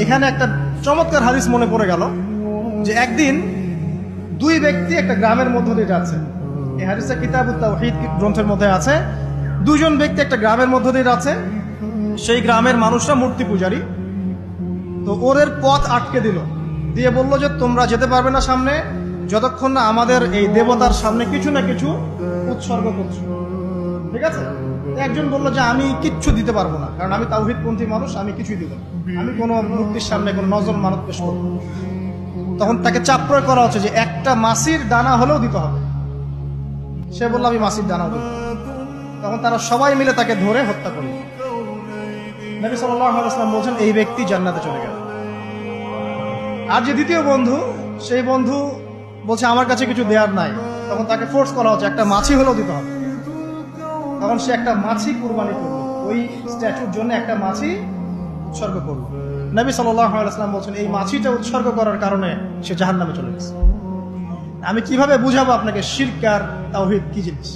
এখানে একটা চমৎকার হাদিস মনে পড়ে গেল যে একদিন দুই ব্যক্তি একটা গ্রামের মধ্য দিয়ে যাচ্ছে। এই হাদিসটা কিতাবুত তাওহীদ গ্রন্থের মধ্যে আছে। দুজন ব্যক্তি একটা গ্রামের মধ্য দিয়ে যাচ্ছে। সেই গ্রামের মানুষরা মূর্তি পূজারী। তো ওদের পথ আটকে দিল, দিয়ে বলল যে তোমরা যেতে পারবে না সামনে যতক্ষণ না আমাদের এই দেবতার সামনে কিছু না কিছু উৎসর্গ করছো। ঠিক আছে? একজন বলল যে আমি কিচ্ছু দিতে পারবো না, কারণ আমি তাওহীদপন্থী মানুষ, আমি কিছুই দিব না, আমি কোনো মূর্তির সামনে কোনো নজর মানত পেশ করবো না। তখন তাকে চাপ প্রয়োগ করা হচ্ছে যে একটা মাছির দানা হলেও দিতে হবে। সে বলল আমি মাছির দানাও দিব। তখন তারা সবাই মিলে তাকে ধরে হত্যা করল। নবী সাল্লাল্লাহু আলাইহি ওয়াসাল্লাম বলছেন এই ব্যক্তি জান্নাতে চলে গেল। আর যে দ্বিতীয় বন্ধু, সেই বন্ধু বলছে আমার কাছে কিছু দেওয়ার নাই। তখন তাকে ফোর্স করা হচ্ছে একটা মাছি হলেও দিতে হবে। তখন সে একটা মাছি কুরবানি করলো, ওই স্ট্যাচুর জন্য একটা মাছি উৎসর্গ করলো। নবী সাল্লাল্লাহু আলাইহি ওয়াসাল্লাম বলছেন এই মাছিটা উৎসর্গ করার কারণে সে জাহান্নামে চলে গেছে। আমি কিভাবে বুঝাবো আপনাকে শিরক আর তাওহীদ কি জিনিস?